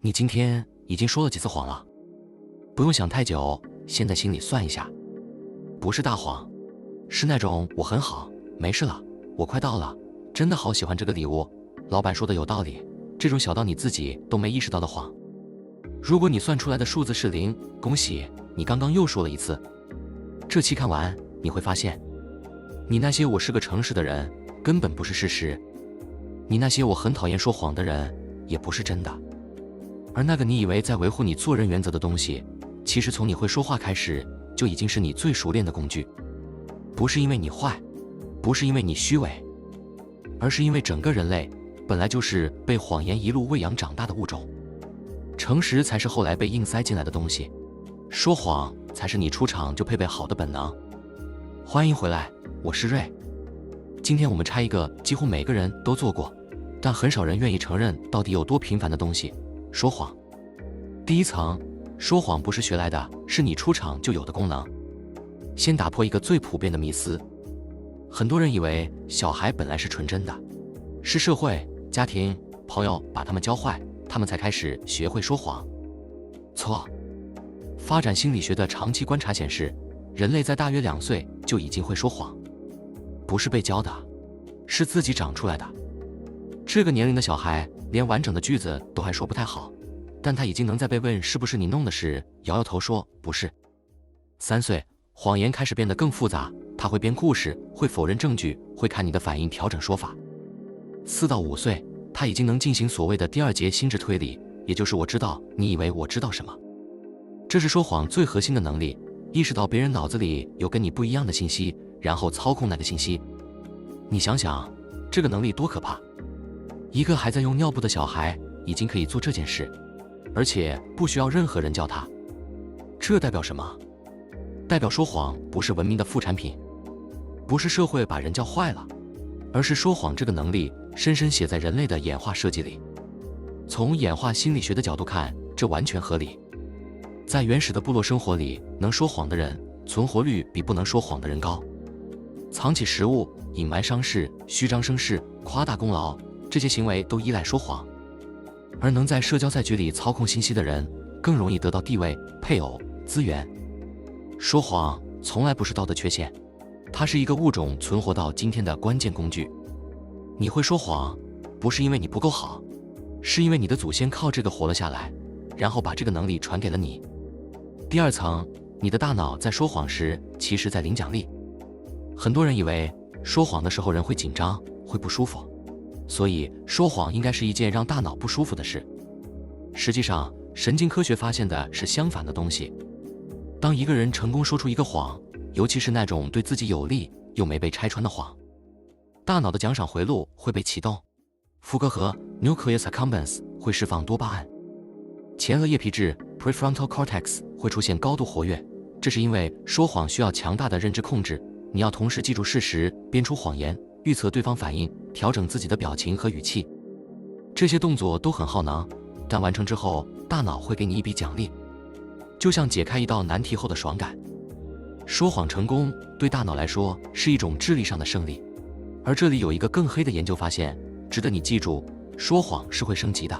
你今天已经说了几次谎了？不用想太久，先在心里算一下。不是大谎，是那种我很好，没事了，我快到了，真的好喜欢这个礼物，老板说的有道理，这种小到你自己都没意识到的谎。如果你算出来的数字是0，恭喜，你刚刚又说了一次。这期看完，你会发现，你那些我是个诚实的人根本不是事实，你那些我很讨厌说谎的人也不是真的。而那个你以为在维护你做人原则的东西，其实从你会说话开始就已经是你最熟练的工具。不是因为你坏，不是因为你虚伪，而是因为整个人类本来就是被谎言一路喂养长大的物种。诚实才是后来被硬塞进来的东西，说谎才是你出场就配备好的本能。欢迎回来，我是瑞。今天我们拆一个几乎每个人都做过，但很少人愿意承认到底有多频繁的东西——说谎。第一层，说谎不是学来的，是你出场就有的功能。先打破一个最普遍的迷思，很多人以为小孩本来是纯真的，是社会、家庭、朋友把他们教坏，他们才开始学会说谎。错。发展心理学的长期观察显示，人类在大约2岁就已经会说谎，不是被教的，是自己长出来的。这个年龄的小孩连完整的句子都还说不太好，但他已经能在被问是不是你弄的时摇摇头说不是。3岁，谎言开始变得更复杂，他会编故事，会否认证据，会看你的反应调整说法。4到5岁，他已经能进行所谓的第2节心智推理，也就是我知道你以为我知道什么。这是说谎最核心的能力，意识到别人脑子里有跟你不一样的信息，然后操控那个信息。你想想，这个能力多可怕！一个还在用尿布的小孩已经可以做这件事，而且不需要任何人教他。这代表什么？代表说谎不是文明的副产品，不是社会把人教坏了，而是说谎这个能力深深写在人类的演化设计里。从演化心理学的角度看，这完全合理。在原始的部落生活里，能说谎的人存活率比不能说谎的人高。藏起食物、隐瞒伤势、虚张声势、夸大功劳，这些行为都依赖说谎。而能在社交赛局里操控信息的人，更容易得到地位、配偶、资源。说谎从来不是道德缺陷，它是一个物种存活到今天的关键工具。你会说谎，不是因为你不够好，是因为你的祖先靠这个活了下来，然后把这个能力传给了你。第2层，你的大脑在说谎时，其实在领奖励。很多人以为说谎的时候人会紧张，会不舒服，所以说谎应该是一件让大脑不舒服的事。实际上，神经科学发现的是相反的东西。当一个人成功说出一个谎，尤其是那种对自己有利又没被拆穿的谎，大脑的奖赏回路会被启动，福格核 （nucleus accumbens） 会释放多巴胺，前额叶皮质 （prefrontal cortex） 会出现高度活跃。这是因为说谎需要强大的认知控制，你要同时记住事实，编出谎言，预测对方反应，调整自己的表情和语气。这些动作都很耗能，但完成之后，大脑会给你一笔奖励，就像解开一道难题后的爽感。说谎成功对大脑来说是一种智力上的胜利。而这里有一个更黑的研究发现，值得你记住，说谎是会升级的。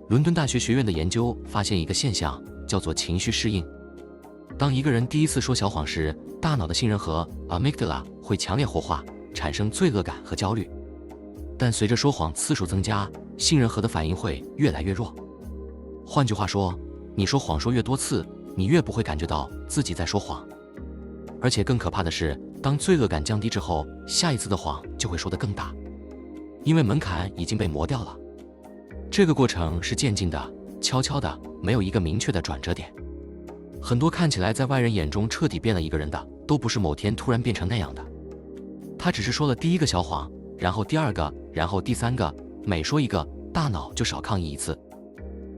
伦敦大学学院的研究发现一个现象，叫做情绪适应。当一个人第一次说小谎时，大脑的杏仁核 amygdala 会强烈活化，产生罪恶感和焦虑。但随着说谎次数增加，杏仁核的反应会越来越弱。换句话说，你说谎说越多次，你越不会感觉到自己在说谎。而且更可怕的是，当罪恶感降低之后，下一次的谎就会说得更大，因为门槛已经被磨掉了。这个过程是渐进的、悄悄的，没有一个明确的转折点。很多看起来在外人眼中彻底变了一个人的，都不是某天突然变成那样的。他只是说了第1个小谎，然后第2个，然后第3个，每说一个，大脑就少抗议一次，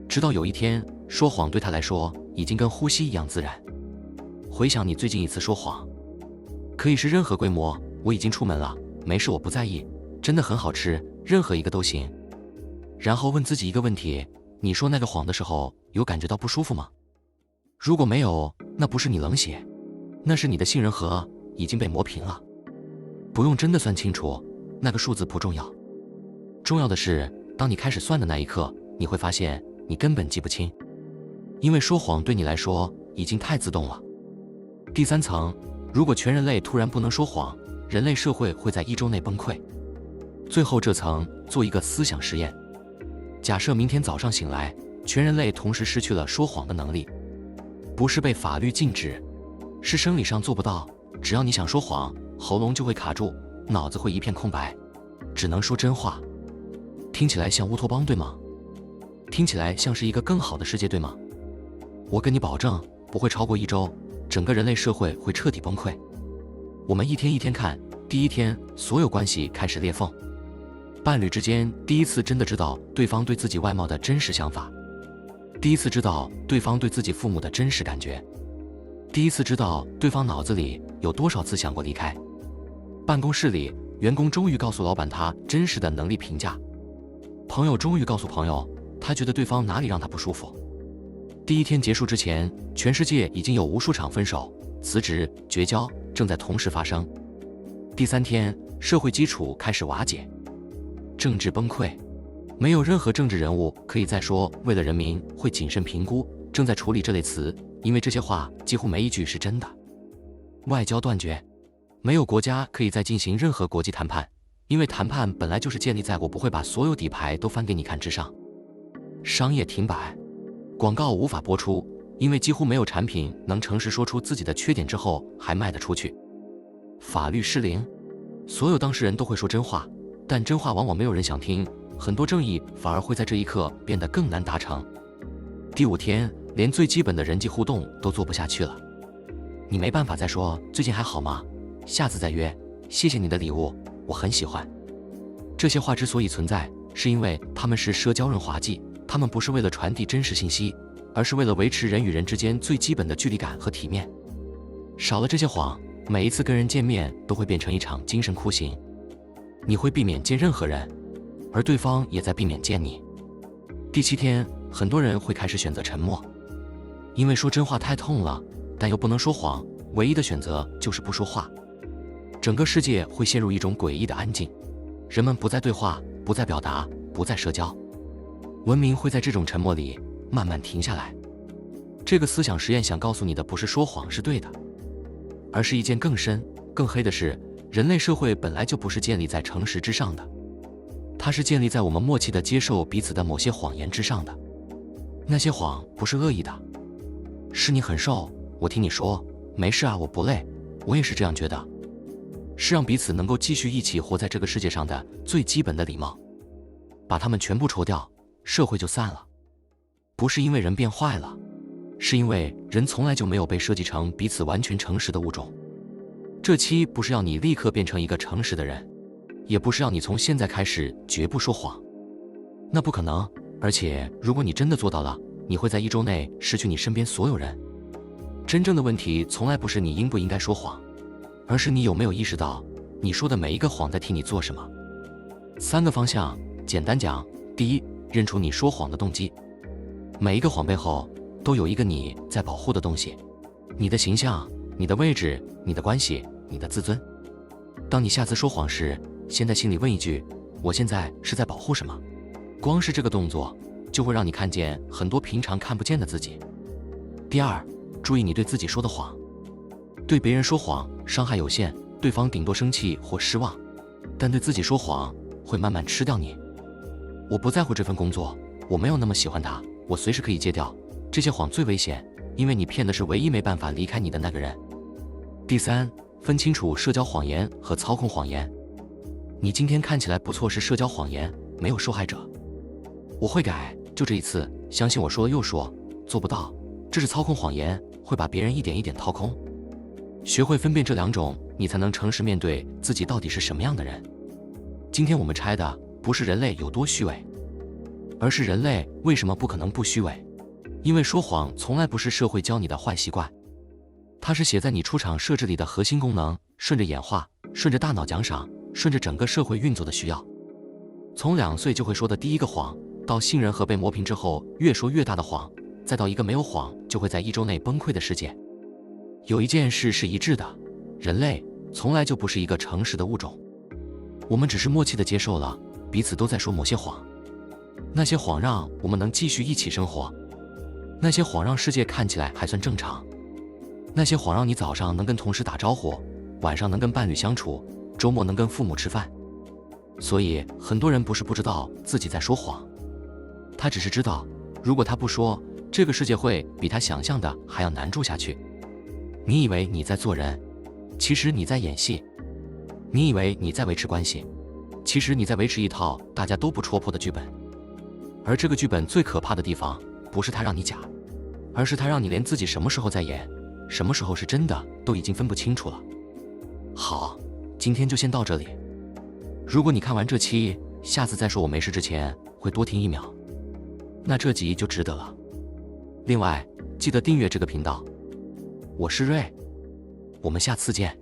直到有一天，说谎对他来说已经跟呼吸一样自然。回想你最近一次说谎，可以是任何规模，我已经出门了，没事我不在意，真的很好吃，任何一个都行。然后问自己一个问题，你说那个谎的时候有感觉到不舒服吗？如果没有，那不是你冷血，那是你的杏仁核已经被磨平了。不用真的算清楚，那个数字不重要，重要的是当你开始算的那一刻，你会发现你根本记不清，因为说谎对你来说已经太自动了。第3层，如果全人类突然不能说谎，人类社会会在1周内崩溃。最后这层，做一个思想实验。假设明天早上醒来，全人类同时失去了说谎的能力，不是被法律禁止，是生理上做不到。只要你想说谎，喉咙就会卡住，脑子会一片空白，只能说真话。听起来像乌托邦，对吗？听起来像是一个更好的世界，对吗？我跟你保证，不会超过1周，整个人类社会会彻底崩溃。我们一天一天看，第1天，所有关系开始裂缝。伴侣之间第一次真的知道对方对自己外貌的真实想法，第一次知道对方对自己父母的真实感觉，第一次知道对方脑子里有多少次想过离开。办公室里，员工终于告诉老板他真实的能力评价，朋友终于告诉朋友他觉得对方哪里让他不舒服。第1天结束之前，全世界已经有无数场分手、辞职、绝交正在同时发生。第3天，社会基础开始瓦解，政治崩溃，没有任何政治人物可以再说为了人民会谨慎评估、正在处理这类词，因为这些话几乎没一句是真的。外交断绝，没有国家可以再进行任何国际谈判，因为谈判本来就是建立在我不会把所有底牌都翻给你看之上。商业停摆，广告无法播出，因为几乎没有产品能诚实说出自己的缺点之后还卖得出去。法律失灵，所有当事人都会说真话，但真话往往没有人想听，很多正义反而会在这一刻变得更难达成。第5天，连最基本的人际互动都做不下去了，你没办法再说最近还好吗？下次再约，谢谢你的礼物，我很喜欢。这些话之所以存在，是因为它们是社交润滑剂，它们不是为了传递真实信息，而是为了维持人与人之间最基本的距离感和体面。少了这些谎，每一次跟人见面都会变成一场精神酷刑。你会避免见任何人，而对方也在避免见你。第7天，很多人会开始选择沉默，因为说真话太痛了，但又不能说谎，唯一的选择就是不说话。整个世界会陷入一种诡异的安静，人们不再对话，不再表达，不再社交。文明会在这种沉默里慢慢停下来。这个思想实验想告诉你的不是说谎是对的，而是一件更深、更黑的事。人类社会本来就不是建立在诚实之上的，它是建立在我们默契地接受彼此的某些谎言之上的。那些谎不是恶意的，是你很瘦，我听你说没事啊，我不累，我也是这样觉得，是让彼此能够继续一起活在这个世界上的最基本的礼貌。把它们全部抽掉，社会就散了。不是因为人变坏了，是因为人从来就没有被设计成彼此完全诚实的物种。这期不是要你立刻变成一个诚实的人，也不是要你从现在开始绝不说谎，那不可能。而且如果你真的做到了，你会在1周内失去你身边所有人。真正的问题从来不是你应不应该说谎，而是你有没有意识到你说的每一个谎在替你做什么。3个方向，简单讲，第一，认出你说谎的动机。每一个谎背后都有一个你在保护的东西，你的形象、你的位置、你的关系、你的自尊。当你下次说谎时，先在心里问一句，我现在是在保护什么？光是这个动作就会让你看见很多平常看不见的自己。第二，注意你对自己说的谎。对别人说谎伤害有限，对方顶多生气或失望，但对自己说谎会慢慢吃掉你。我不在乎这份工作，我没有那么喜欢它，我随时可以戒掉。这些谎最危险，因为你骗的是唯一没办法离开你的那个人。第三，分清楚社交谎言和操控谎言。你今天看起来不错是社交谎言，没有受害者。我会改，就这一次，相信我说了又说，做不到，这是操控谎言，会把别人一点一点掏空。学会分辨这2种，你才能诚实面对自己到底是什么样的人。今天我们拆的不是人类有多虚伪，而是人类为什么不可能不虚伪。因为说谎从来不是社会教你的坏习惯，它是写在你出厂设置里的核心功能，顺着演化，顺着大脑奖赏，顺着整个社会运作的需要。从2岁就会说的第一个谎，到信任和被磨平之后越说越大的谎，再到一个没有谎就会在1周内崩溃的世界。有一件事是一致的，人类从来就不是一个诚实的物种，我们只是默契地接受了彼此都在说某些谎。那些谎让我们能继续一起生活，那些谎让世界看起来还算正常，那些谎让你早上能跟同事打招呼，晚上能跟伴侣相处，周末能跟父母吃饭。所以很多人不是不知道自己在说谎，他只是知道，如果他不说，这个世界会比他想象的还要难住下去。你以为你在做人，其实你在演戏；你以为你在维持关系，其实你在维持一套大家都不戳破的剧本。而这个剧本最可怕的地方，不是他让你假，而是他让你连自己什么时候在演，什么时候是真的，都已经分不清楚了。好，今天就先到这里。如果你看完这期，下次再说我没事之前会多听1秒，那这集就值得了。另外，记得订阅这个频道。我是瑞，我们下次见。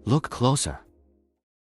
Look closer.